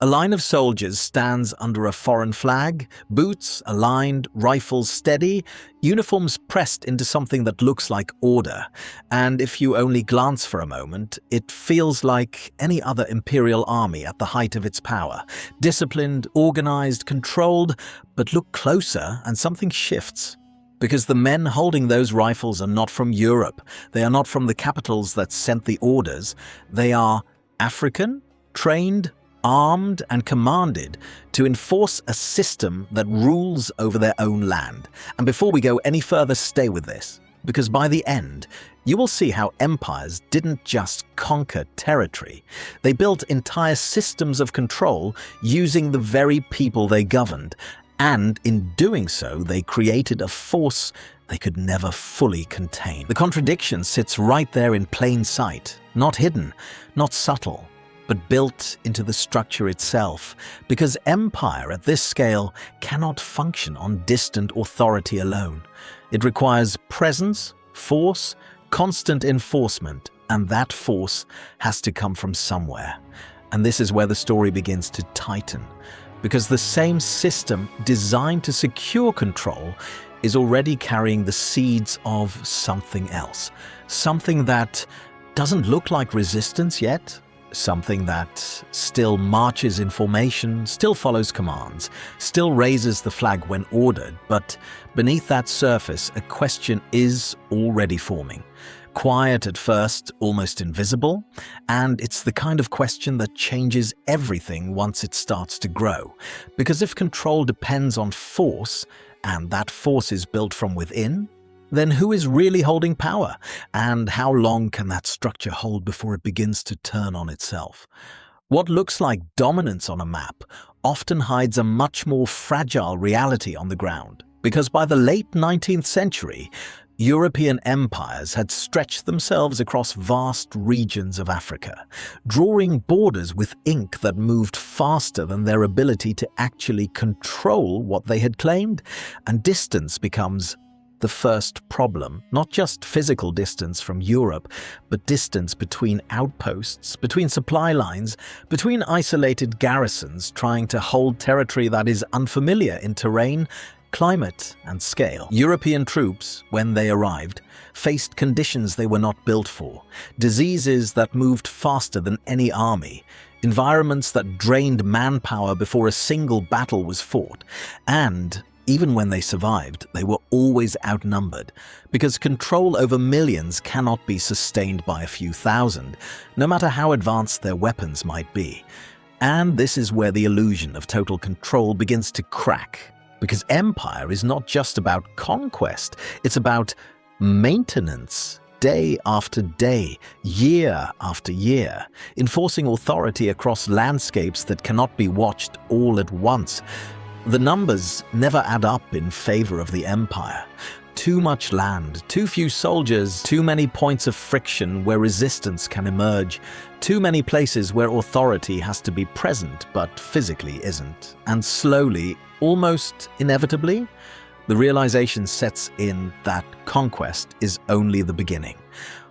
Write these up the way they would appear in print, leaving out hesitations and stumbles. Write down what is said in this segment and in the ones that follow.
A line of soldiers stands under a foreign flag, boots aligned, rifles steady, uniforms pressed into something that looks like order. And if you only glance for a moment, it feels like any other imperial army at the height of its power. Disciplined, organized, controlled, but look closer and something shifts. Because the men holding those rifles are not from Europe. They are not from the capitals that sent the orders. They are African, trained, armed and commanded to enforce a system that rules over their own land. And before we go any further, stay with this, because by the end, you will see how empires didn't just conquer territory. They built entire systems of control using the very people they governed. And in doing so, they created a force they could never fully contain. The contradiction sits right there in plain sight, not hidden, not subtle, but built into the structure itself, because empire at this scale cannot function on distant authority alone. It requires presence, force, constant enforcement, and that force has to come from somewhere. And this is where the story begins to tighten, because the same system designed to secure control is already carrying the seeds of something else, something that doesn't look like resistance yet, something that still marches in formation, still follows commands, still raises the flag when ordered, but beneath that surface, a question is already forming. Quiet at first, almost invisible, and it's the kind of question that changes everything once it starts to grow. Because if control depends on force, and that force is built from within, then who is really holding power? And how long can that structure hold before it begins to turn on itself? What looks like dominance on a map often hides a much more fragile reality on the ground, because by the late 19th century, European empires had stretched themselves across vast regions of Africa, drawing borders with ink that moved faster than their ability to actually control what they had claimed, and distance becomes the first problem, not just physical distance from Europe, but distance between outposts, between supply lines, between isolated garrisons trying to hold territory that is unfamiliar in terrain, climate, and scale. European troops, when they arrived, faced conditions they were not built for, diseases that moved faster than any army, environments that drained manpower before a single battle was fought, and even when they survived, they were always outnumbered, because control over millions cannot be sustained by a few thousand, no matter how advanced their weapons might be. And this is where the illusion of total control begins to crack, because empire is not just about conquest, it's about maintenance. Day after day, year after year, enforcing authority across landscapes that cannot be watched all at once. The numbers never add up in favor of the empire. Too much land, too few soldiers, too many points of friction where resistance can emerge, too many places where authority has to be present but physically isn't. And slowly, almost inevitably, the realization sets in that conquest is only the beginning.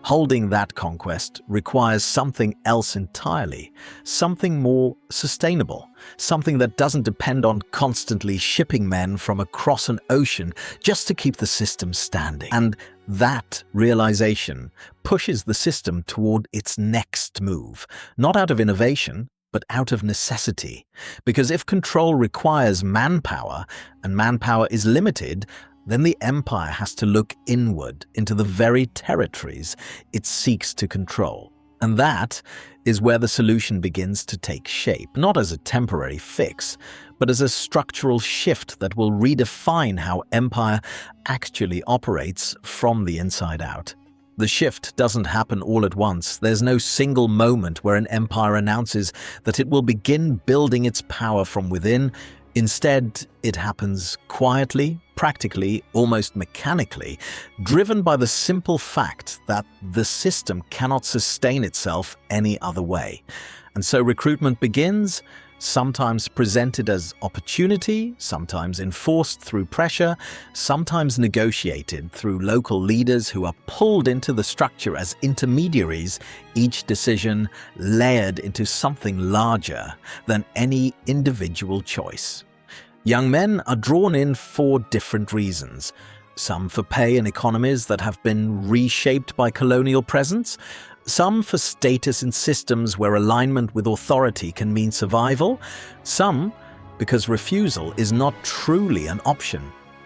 Holding that conquest requires something else entirely, something more sustainable, something that doesn't depend on constantly shipping men from across an ocean just to keep the system standing. And that realization pushes the system toward its next move, not out of innovation, but out of necessity. Because if control requires manpower, and manpower is limited, then the empire has to look inward into the very territories it seeks to control. And that is where the solution begins to take shape, not as a temporary fix, but as a structural shift that will redefine how empire actually operates from the inside out. The shift doesn't happen all at once. There's no single moment where an empire announces that it will begin building its power from within. Instead, it happens quietly, practically, almost mechanically, driven by the simple fact that the system cannot sustain itself any other way. And so recruitment begins, sometimes presented as opportunity, sometimes enforced through pressure, sometimes negotiated through local leaders who are pulled into the structure as intermediaries, each decision layered into something larger than any individual choice. Young men are drawn in for different reasons. Some for pay and economies that have been reshaped by colonial presence, some for status in systems where alignment with authority can mean survival, some because refusal is not truly an option.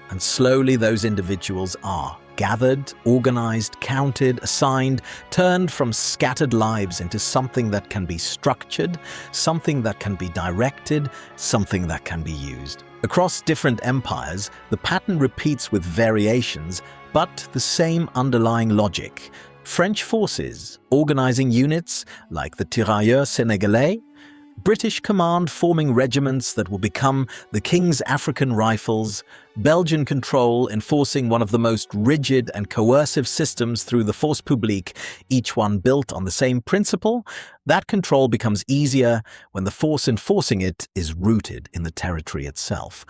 And slowly those individuals are gathered, organized, counted, assigned, turned from scattered lives into something that can be structured, something that can be directed, something that can be used. Across different empires, the pattern repeats with variations, but the same underlying logic. French forces organizing units like the Tirailleurs Sénégalais, British command forming regiments that will become the King's African Rifles, Belgian control enforcing one of the most rigid and coercive systems through the Force Publique, each one built on the same principle. That control becomes easier when the force enforcing it is rooted in the territory itself.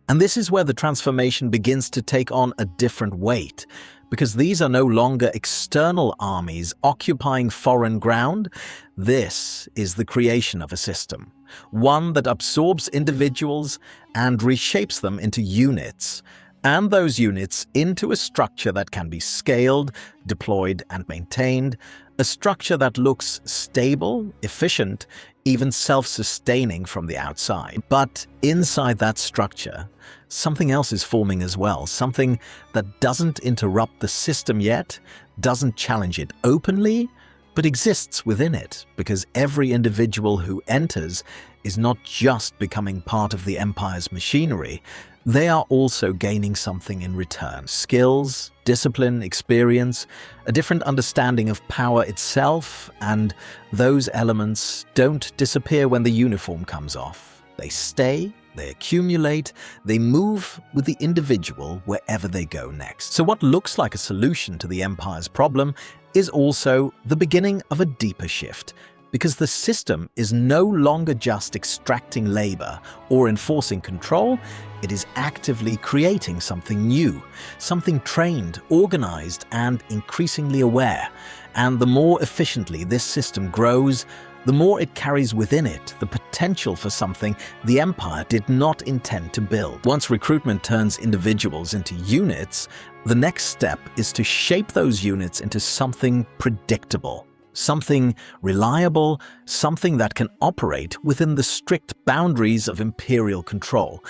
And this is where the transformation begins to take on a different weight, because these are no longer external armies occupying foreign ground. This is the creation of a system, one that absorbs individuals and reshapes them into units, and those units into a structure that can be scaled, deployed, and maintained, a structure that looks stable, efficient, even self-sustaining from the outside. But inside that structure, something else is forming as well, something that doesn't interrupt the system yet, doesn't challenge it openly, but exists within it, because every individual who enters is not just becoming part of the empire's machinery, they are also gaining something in return. Skills, discipline, experience, a different understanding of power itself, and those elements don't disappear when the uniform comes off. They stay, they accumulate, they move with the individual wherever they go next. So what looks like a solution to the empire's problem is also the beginning of a deeper shift, because the system is no longer just extracting labor or enforcing control, it is actively creating something new, something trained, organized, and increasingly aware. And the more efficiently this system grows, the more it carries within it the potential for something the empire did not intend to build. Once recruitment turns individuals into units, the next step is to shape those units into something predictable, something reliable, something that can operate within the strict boundaries of imperial control.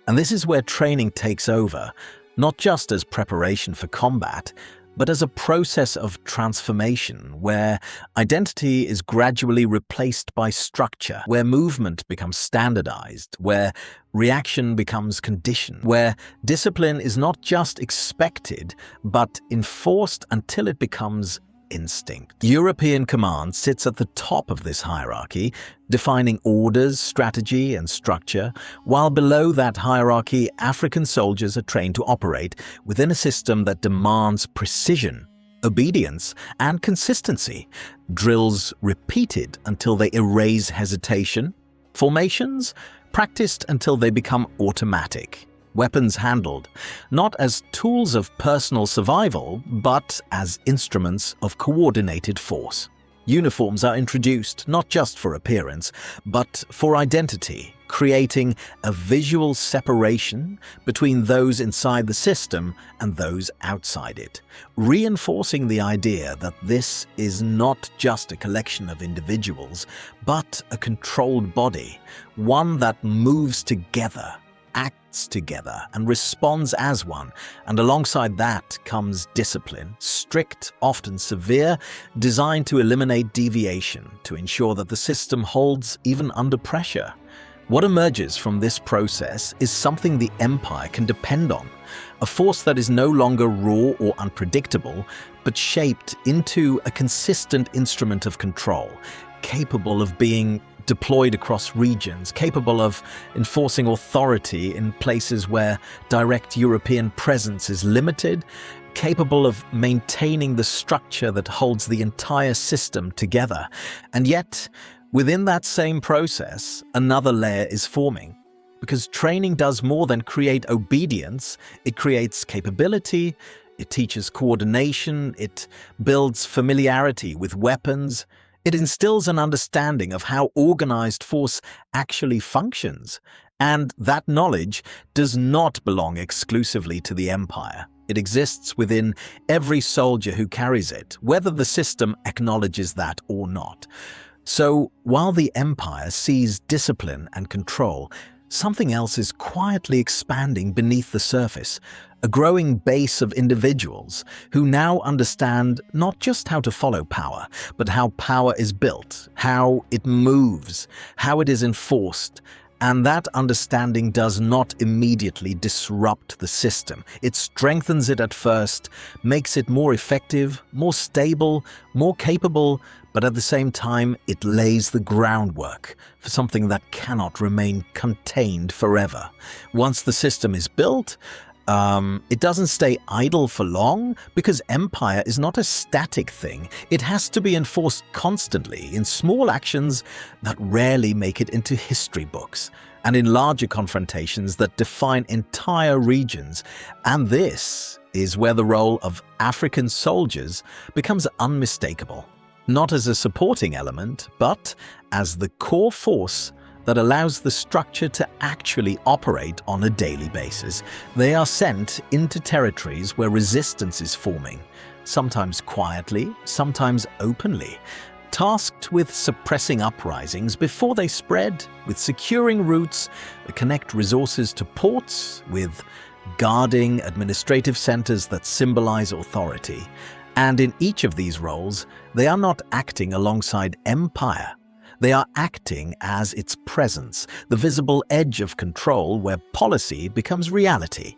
And this is where training takes over, not just as preparation for combat, but as a process of transformation where identity is gradually replaced by structure, where movement becomes standardized, where reaction becomes conditioned, where discipline is not just expected, but enforced until it becomes instinct. European command sits at the top of this hierarchy, defining orders, strategy, and structure, while below that hierarchy, African soldiers are trained to operate within a system that demands precision, obedience, and consistency. Drills repeated until they erase hesitation. Formations practiced until they become automatic. Weapons handled, not as tools of personal survival, but as instruments of coordinated force. Uniforms are introduced not just for appearance, but for identity, creating a visual separation between those inside the system and those outside it, reinforcing the idea that this is not just a collection of individuals, but a controlled body, one that moves together, acts together, and responds as one. And alongside that comes discipline, strict, often severe, designed to eliminate deviation, to ensure that the system holds even under pressure. What emerges from this process is something the empire can depend on, a force that is no longer raw or unpredictable, but shaped into a consistent instrument of control, capable of being deployed across regions, capable of enforcing authority in places where direct European presence is limited, capable of maintaining the structure that holds the entire system together. And yet, Within that same process, another layer is forming. Because training does more than create obedience, it creates capability, it teaches coordination, it builds familiarity with weapons, it instills an understanding of how organized force actually functions. And that knowledge does not belong exclusively to the empire. It exists within every soldier who carries it, whether the system acknowledges that or not. So, while the empire sees discipline and control, something else is quietly expanding beneath the surface, a growing base of individuals who now understand not just how to follow power, but how power is built, how it moves, how it is enforced. And that understanding does not immediately disrupt the system. It strengthens it at first, makes it more effective, more stable, more capable, but at the same time, it lays the groundwork for something that cannot remain contained forever. Once the system is built, it doesn't stay idle for long because empire is not a static thing. It has to be enforced constantly in small actions that rarely make it into history books and in larger confrontations that define entire regions. And this is where the role of African soldiers becomes unmistakable, not as a supporting element, but as the core force that allows the structure to actually operate on a daily basis. They are sent into territories where resistance is forming, sometimes quietly, sometimes openly, tasked with suppressing uprisings before they spread, with securing routes that connect resources to ports, with guarding administrative centers that symbolize authority. And in each of these roles, they are not acting alongside empire. They are acting as its presence, the visible edge of control where policy becomes reality.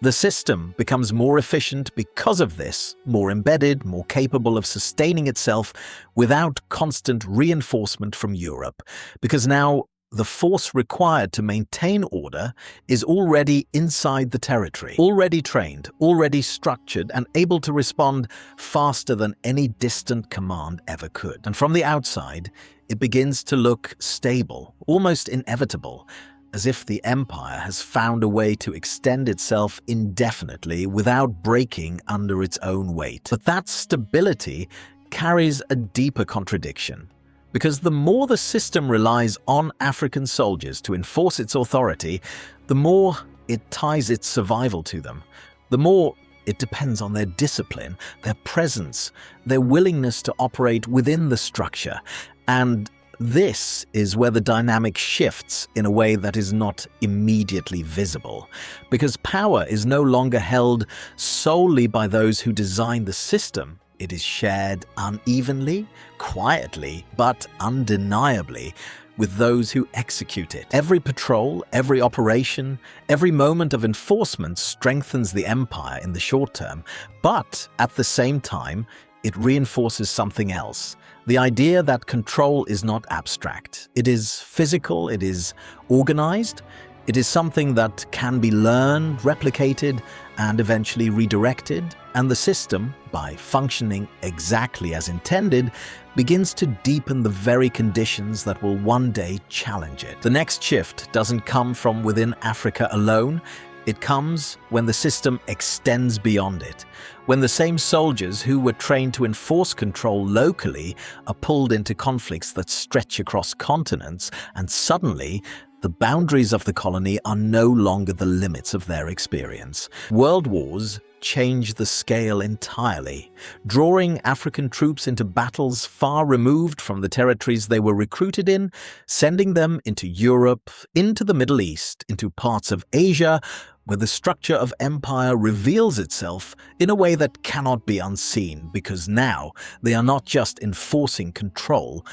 The system becomes more efficient because of this, more embedded, more capable of sustaining itself without constant reinforcement from Europe, because now the force required to maintain order is already inside the territory, already trained, already structured, and able to respond faster than any distant command ever could. And from the outside, it begins to look stable, almost inevitable, as if the empire has found a way to extend itself indefinitely without breaking under its own weight. But that stability carries a deeper contradiction. Because the more the system relies on African soldiers to enforce its authority, the more it ties its survival to them, the more it depends on their discipline, their presence, their willingness to operate within the structure. And this is where the dynamic shifts in a way that is not immediately visible, because power is no longer held solely by those who design the system. It is shared unevenly, quietly, but undeniably with those who execute it. Every patrol, every operation, every moment of enforcement strengthens the empire in the short term, but at the same time, it reinforces something else. The idea that control is not abstract. It is physical, it is organized, it is something that can be learned, replicated, and eventually redirected, and the system, by functioning exactly as intended, begins to deepen the very conditions that will one day challenge it. The next shift doesn't come from within Africa alone. It comes when the system extends beyond it, when the same soldiers who were trained to enforce control locally are pulled into conflicts that stretch across continents, and suddenly the boundaries of the colony are no longer the limits of their experience. World wars change the scale entirely, drawing African troops into battles far removed from the territories they were recruited in, sending them into Europe, into the Middle East, into parts of Asia, where the structure of empire reveals itself in a way that cannot be unseen, because now they are not just enforcing control,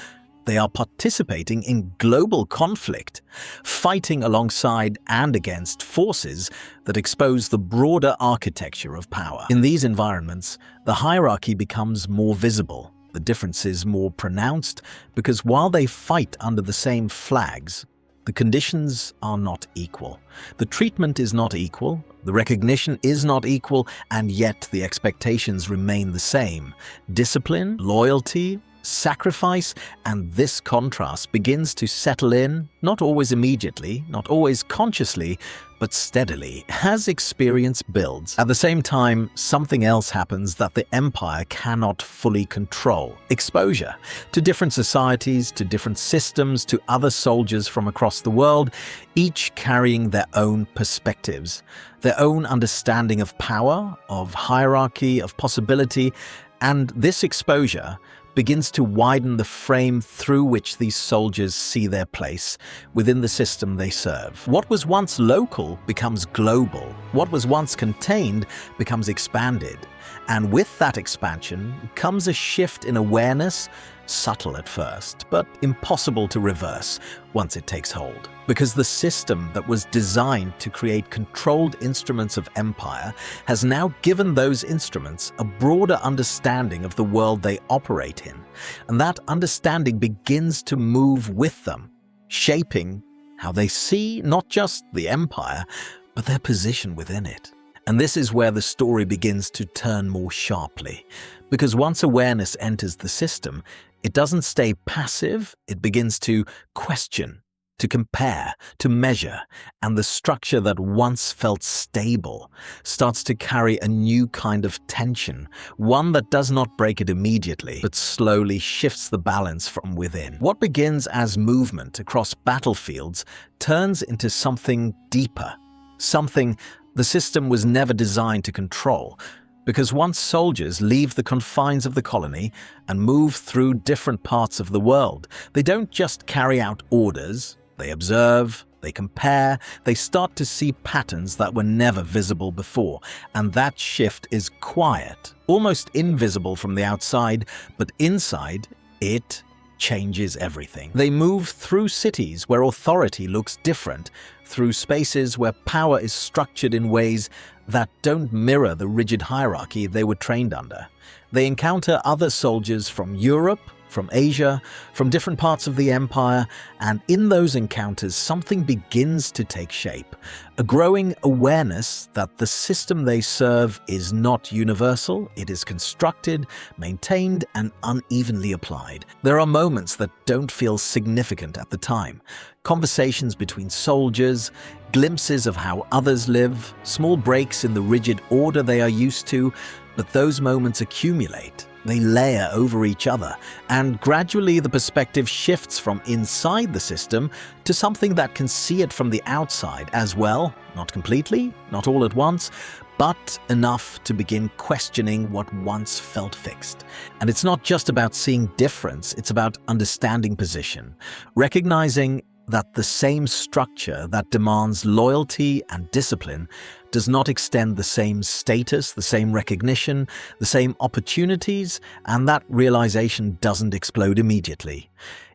they are participating in global conflict, fighting alongside and against forces that expose the broader architecture of power. In these environments, the hierarchy becomes more visible, the differences more pronounced, because while they fight under the same flags, the conditions are not equal. The treatment is not equal, the recognition is not equal, and yet the expectations remain the same. Discipline, loyalty, sacrifice, and this contrast begins to settle in, not always immediately, not always consciously, but steadily, as experience builds. At the same time, something else happens that the empire cannot fully control. Exposure to different societies, to different systems, to other soldiers from across the world, each carrying their own perspectives, their own understanding of power, of hierarchy, of possibility, and this exposure begins to widen the frame through which these soldiers see their place within the system they serve. What was once local becomes global. What was once contained becomes expanded. And with that expansion comes a shift in awareness, subtle at first, but impossible to reverse once it takes hold. Because the system that was designed to create controlled instruments of empire has now given those instruments a broader understanding of the world they operate in. And that understanding begins to move with them, shaping how they see not just the empire, but their position within it. And this is where the story begins to turn more sharply. Because once awareness enters the system, it doesn't stay passive, it begins to question, to compare, to measure, and the structure that once felt stable starts to carry a new kind of tension, one that does not break it immediately, but slowly shifts the balance from within. What begins as movement across battlefields turns into something deeper, something the system was never designed to control. Because once soldiers leave the confines of the colony and move through different parts of the world, they don't just carry out orders, they observe, they compare, they start to see patterns that were never visible before, and that shift is quiet, almost invisible from the outside, but inside, it changes everything. They move through cities where authority looks different, through spaces where power is structured in ways that don't mirror the rigid hierarchy they were trained under. They encounter other soldiers from Europe, from Asia, from different parts of the empire, and in those encounters something begins to take shape. A growing awareness that the system they serve is not universal, it is constructed, maintained, and unevenly applied. There are moments that don't feel significant at the time. Conversations between soldiers, glimpses of how others live, small breaks in the rigid order they are used to, but those moments accumulate. They layer over each other, and gradually the perspective shifts from inside the system to something that can see it from the outside as well, not completely, not all at once, but enough to begin questioning what once felt fixed. And it's not just about seeing difference, it's about understanding position, recognizing that the same structure that demands loyalty and discipline does not extend the same status, the same recognition, the same opportunities, and that realization doesn't explode immediately.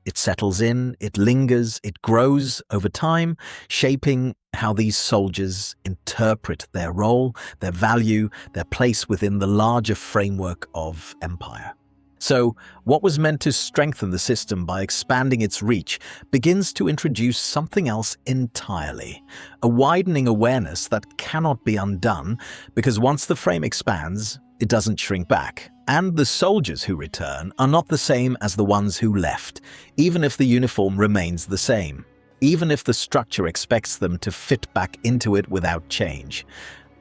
It settles in, it lingers, it grows over time, shaping how these soldiers interpret their role, their value, their place within the larger framework of empire. So, what was meant to strengthen the system by expanding its reach begins to introduce something else entirely, a widening awareness that cannot be undone because once the frame expands, it doesn't shrink back. And the soldiers who return are not the same as the ones who left, even if the uniform remains the same, even if the structure expects them to fit back into it without change.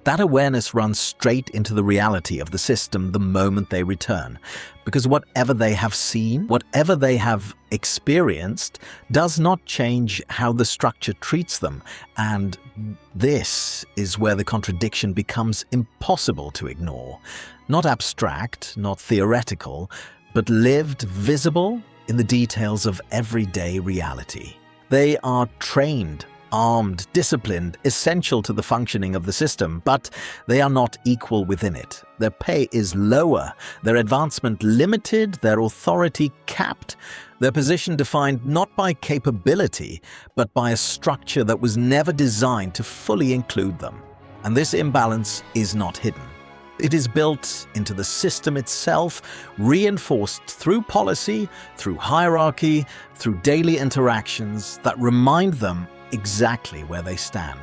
That awareness runs straight into the reality of the system the moment they return, because whatever they have seen, whatever they have experienced, does not change how the structure treats them, and this is where the contradiction becomes impossible to ignore. Not abstract, not theoretical, but lived, visible in the details of everyday reality. They are trained, armed, disciplined, essential to the functioning of the system, but they are not equal within it. Their pay is lower, their advancement limited, their authority capped, their position defined not by capability, but by a structure that was never designed to fully include them. And this imbalance is not hidden. It is built into the system itself, reinforced through policy, through hierarchy, through daily interactions that remind them exactly where they stand.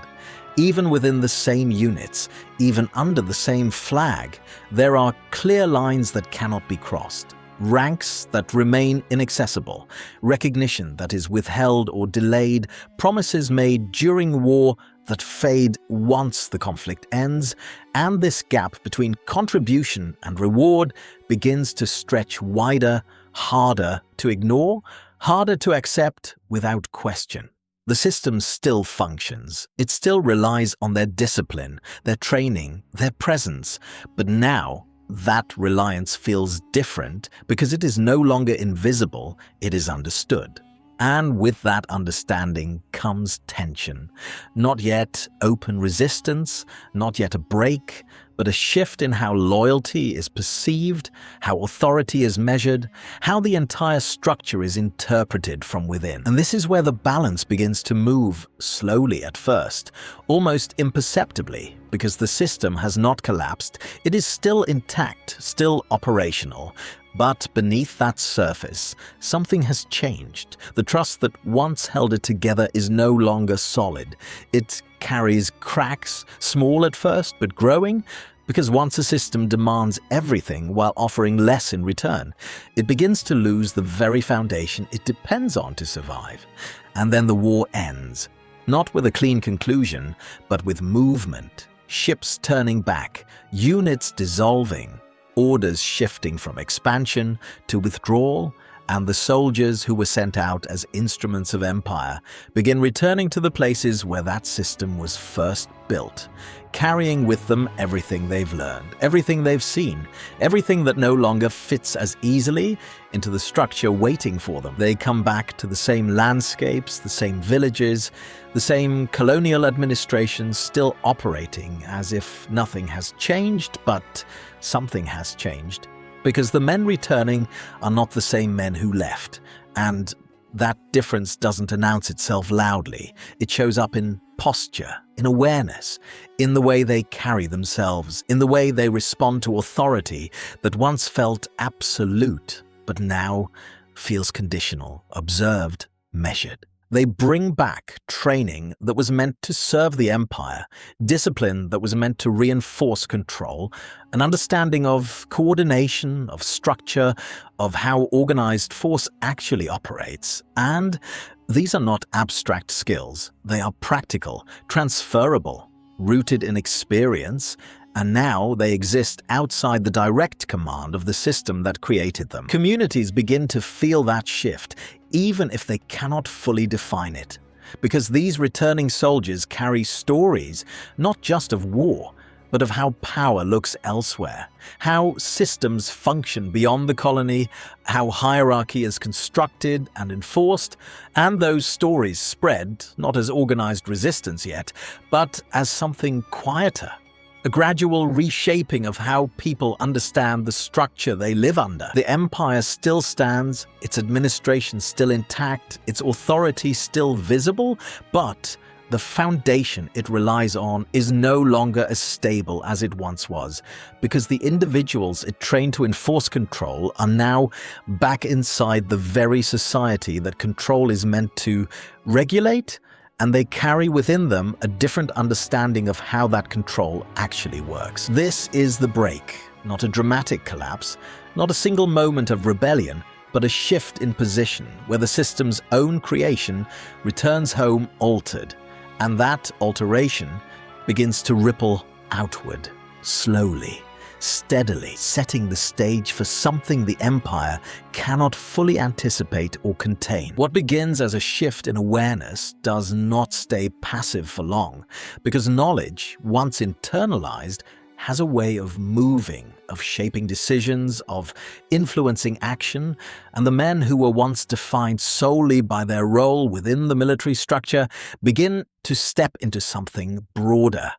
Even within the same units, even under the same flag, there are clear lines that cannot be crossed. ranks that remain inaccessible, recognition that is withheld or delayed, promises made during war that fade once the conflict ends, and this gap between contribution and reward begins to stretch wider, harder to ignore, harder to accept without question. The system still functions. It still relies on their discipline, their training, their presence, but now that reliance feels different because it is no longer invisible, it is understood. And with that understanding comes tension. Not yet open resistance, not yet a break, but a shift in how loyalty is perceived, how authority is measured, how the entire structure is interpreted from within. And this is where the balance begins to move, slowly at first, almost imperceptibly, because the system has not collapsed, it is still intact, still operational. But beneath that surface, something has changed. The trust that once held it together is no longer solid. It carries cracks, small at first, but growing, because once a system demands everything while offering less in return, it begins to lose the very foundation it depends on to survive. And then the war ends, not with a clean conclusion, but with movement, ships turning back, units dissolving, orders shifting from expansion to withdrawal, and the soldiers who were sent out as instruments of empire begin returning to the places where that system was first built, carrying with them everything they've learned, everything they've seen, everything that no longer fits as easily into the structure waiting for them. They come back to the same landscapes, the same villages, the same colonial administrations still operating as if nothing has changed, but something has changed. Because the men returning are not the same men who left, and that difference doesn't announce itself loudly. It shows up in posture, in awareness, in the way they carry themselves, in the way they respond to authority that once felt absolute, but now feels conditional, observed, measured. They bring back training that was meant to serve the empire, discipline that was meant to reinforce control, an understanding of coordination, of structure, of how organized force actually operates. And these are not abstract skills. They are practical, transferable, rooted in experience, and now they exist outside the direct command of the system that created them. Communities begin to feel that shift, even if they cannot fully define it, because these returning soldiers carry stories not just of war, but of how power looks elsewhere, how systems function beyond the colony, how hierarchy is constructed and enforced, and those stories spread not as organized resistance yet, but as something quieter. A gradual reshaping of how people understand the structure they live under. The empire still stands, its administration still intact, its authority still visible, but the foundation it relies on is no longer as stable as it once was, because the individuals it trained to enforce control are now back inside the very society that control is meant to regulate, and they carry within them a different understanding of how that control actually works. This is the break, not a dramatic collapse, not a single moment of rebellion, but a shift in position where the system's own creation returns home altered, and that alteration begins to ripple outward, slowly, steadily, setting the stage for something the empire cannot fully anticipate or contain. What begins as a shift in awareness does not stay passive for long, because knowledge, once internalized, has a way of moving, of shaping decisions, of influencing action, and the men who were once defined solely by their role within the military structure begin to step into something broader,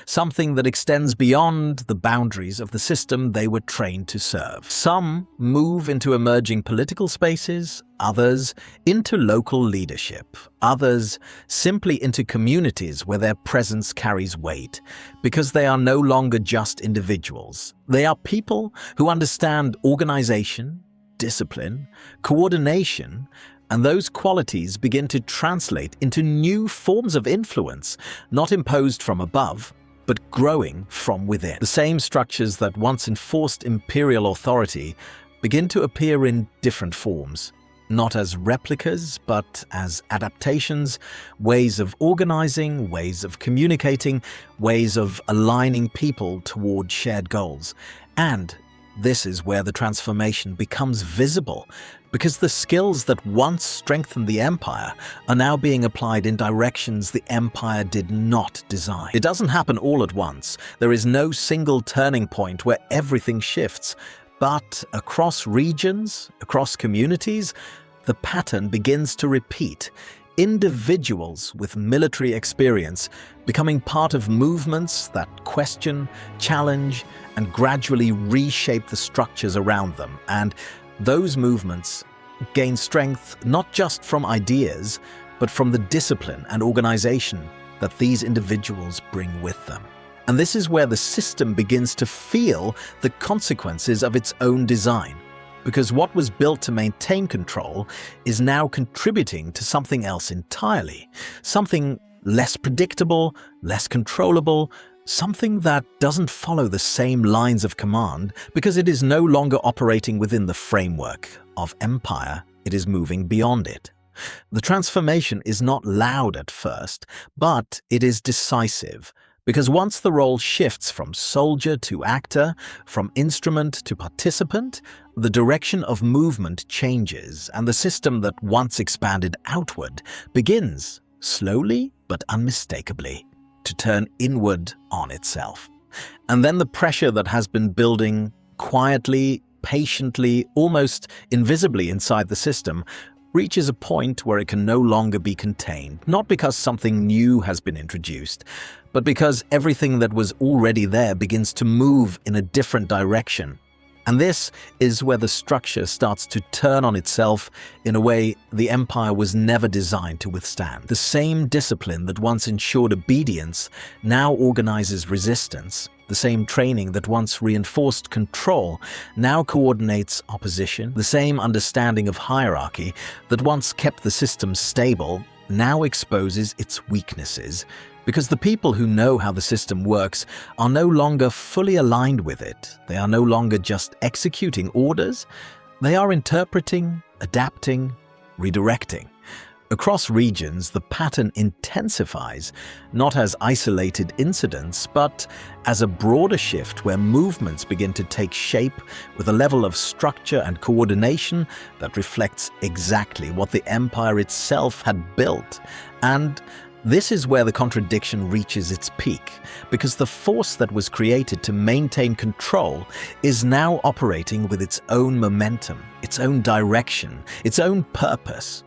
something that extends beyond the boundaries of the system they were trained to serve. Some move into emerging political spaces, others into local leadership, others simply into communities where their presence carries weight, because they are no longer just individuals. They are people who understand organization, discipline, coordination, and those qualities begin to translate into new forms of influence, not imposed from above, but growing from within. The same structures that once enforced imperial authority begin to appear in different forms, not as replicas, but as adaptations, ways of organizing, ways of communicating, ways of aligning people toward shared goals. And this is where the transformation becomes visible, because the skills that once strengthened the empire are now being applied in directions the empire did not design. It doesn't happen all at once. There is no single turning point where everything shifts. But across regions, across communities, the pattern begins to repeat. Individuals with military experience becoming part of movements that question, challenge, and gradually reshape the structures around them. And those movements gain strength not just from ideas, but from the discipline and organization that these individuals bring with them. And this is where the system begins to feel the consequences of its own design, because what was built to maintain control is now contributing to something else entirely, something less predictable, less controllable, something that doesn't follow the same lines of command because it is no longer operating within the framework of empire, it is moving beyond it. The transformation is not loud at first, but it is decisive. Because once the role shifts from soldier to actor, from instrument to participant, the direction of movement changes, and the system that once expanded outward begins, slowly but unmistakably, to turn inward on itself. And then the pressure that has been building quietly, patiently, almost invisibly inside the system reaches a point where it can no longer be contained, not because something new has been introduced, but because everything that was already there begins to move in a different direction. And this is where the structure starts to turn on itself in a way the empire was never designed to withstand. The same discipline that once ensured obedience now organizes resistance. The same training that once reinforced control now coordinates opposition. The same understanding of hierarchy that once kept the system stable now exposes its weaknesses, because the people who know how the system works are no longer fully aligned with it. They are no longer just executing orders. They are interpreting, adapting, redirecting. Across regions, the pattern intensifies, not as isolated incidents, but as a broader shift where movements begin to take shape with a level of structure and coordination that reflects exactly what the empire itself had built. And this is where the contradiction reaches its peak, because the force that was created to maintain control is now operating with its own momentum, its own direction, its own purpose.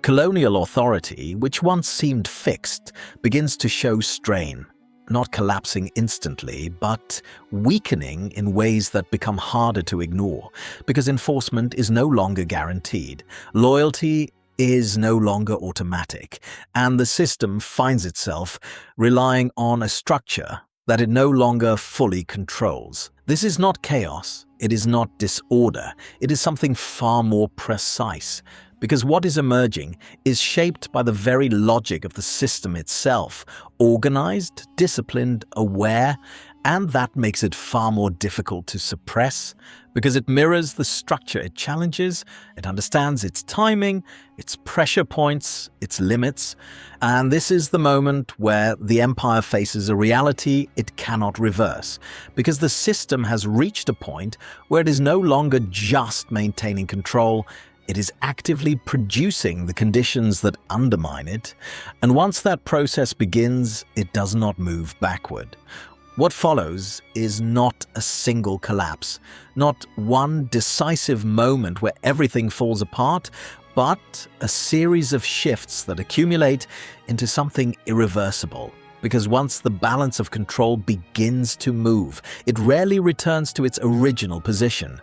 Colonial authority, which once seemed fixed, begins to show strain, not collapsing instantly, but weakening in ways that become harder to ignore, because enforcement is no longer guaranteed. Loyalty is no longer automatic, and the system finds itself relying on a structure that it no longer fully controls. This is not chaos, it is not disorder, it is something far more precise, because what is emerging is shaped by the very logic of the system itself, organized, disciplined, aware, and that makes it far more difficult to suppress, because it mirrors the structure it challenges, it understands its timing, its pressure points, its limits, and this is the moment where the empire faces a reality it cannot reverse, because the system has reached a point where it is no longer just maintaining control, it is actively producing the conditions that undermine it, and once that process begins, it does not move backward. What follows is not a single collapse, not one decisive moment where everything falls apart, but a series of shifts that accumulate into something irreversible. Because once the balance of control begins to move, it rarely returns to its original position.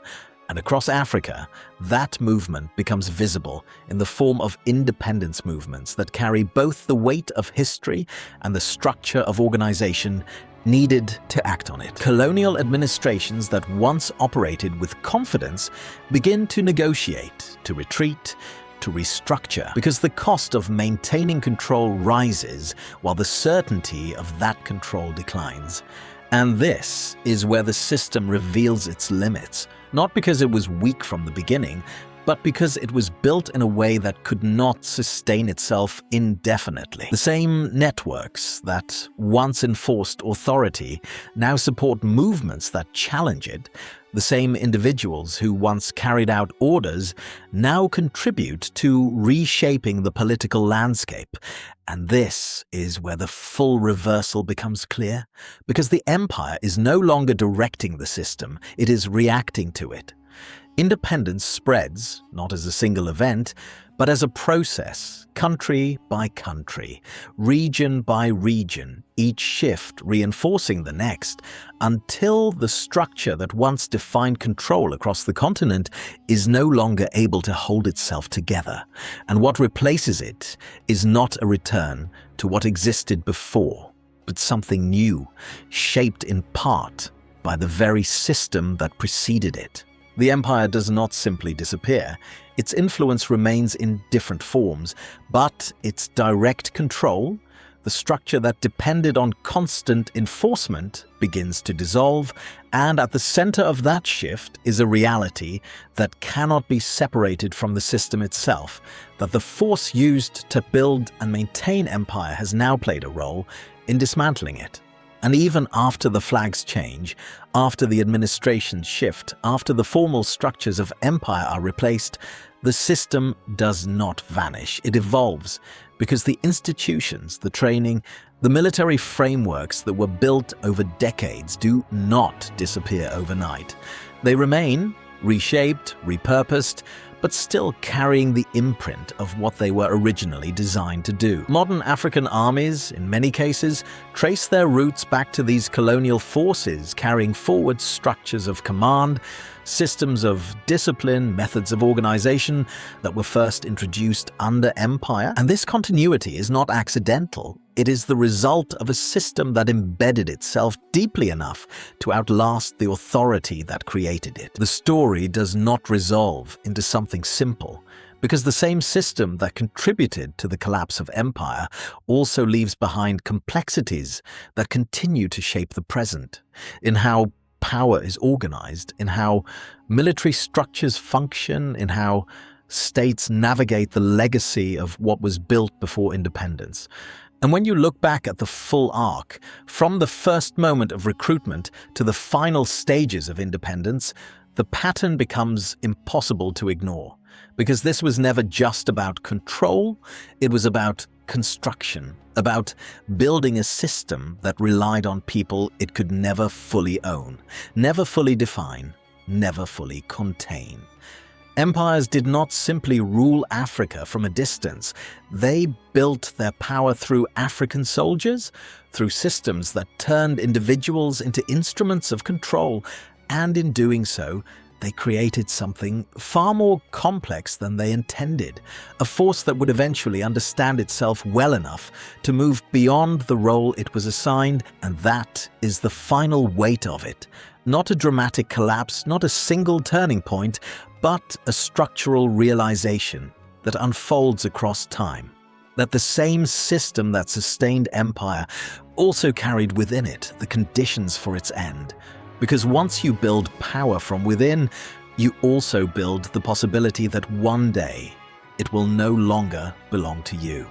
And across Africa, that movement becomes visible in the form of independence movements that carry both the weight of history and the structure of organization needed to act on it. Colonial administrations that once operated with confidence begin to negotiate, to retreat, to restructure, because the cost of maintaining control rises while the certainty of that control declines. And this is where the system reveals its limits, not because it was weak from the beginning, but because it was built in a way that could not sustain itself indefinitely. The same networks that once enforced authority now support movements that challenge it. The same individuals who once carried out orders now contribute to reshaping the political landscape. And this is where the full reversal becomes clear, because the empire is no longer directing the system, it is reacting to it. Independence spreads, not as a single event, but as a process, country by country, region by region, each shift reinforcing the next, until the structure that once defined control across the continent is no longer able to hold itself together. And what replaces it is not a return to what existed before, but something new, shaped in part by the very system that preceded it. The empire does not simply disappear. Its influence remains in different forms, but its direct control, the structure that depended on constant enforcement, begins to dissolve, and at the center of that shift is a reality that cannot be separated from the system itself, that the force used to build and maintain empire has now played a role in dismantling it. And even after the flags change, after the administrations shift, after the formal structures of empire are replaced, the system does not vanish. It evolves because the institutions, the training, the military frameworks that were built over decades do not disappear overnight. They remain, reshaped, repurposed, but still carrying the imprint of what they were originally designed to do. Modern African armies, in many cases, trace their roots back to these colonial forces, carrying forward structures of command, systems of discipline, methods of organization that were first introduced under empire. And this continuity is not accidental. It is the result of a system that embedded itself deeply enough to outlast the authority that created it. The story does not resolve into something simple, because the same system that contributed to the collapse of empire also leaves behind complexities that continue to shape the present, in how power is organized, in how military structures function, in how states navigate the legacy of what was built before independence. And when you look back at the full arc, from the first moment of recruitment to the final stages of independence, the pattern becomes impossible to ignore, because this was never just about control, it was about construction, about building a system that relied on people it could never fully own, never fully define, never fully contain. Empires did not simply rule Africa from a distance. They built their power through African soldiers, through systems that turned individuals into instruments of control, and in doing so, they created something far more complex than they intended, a force that would eventually understand itself well enough to move beyond the role it was assigned, and that is the final weight of it. Not a dramatic collapse, not a single turning point, but a structural realization that unfolds across time. That the same system that sustained empire also carried within it the conditions for its end. Because once you build power from within, you also build the possibility that one day it will no longer belong to you.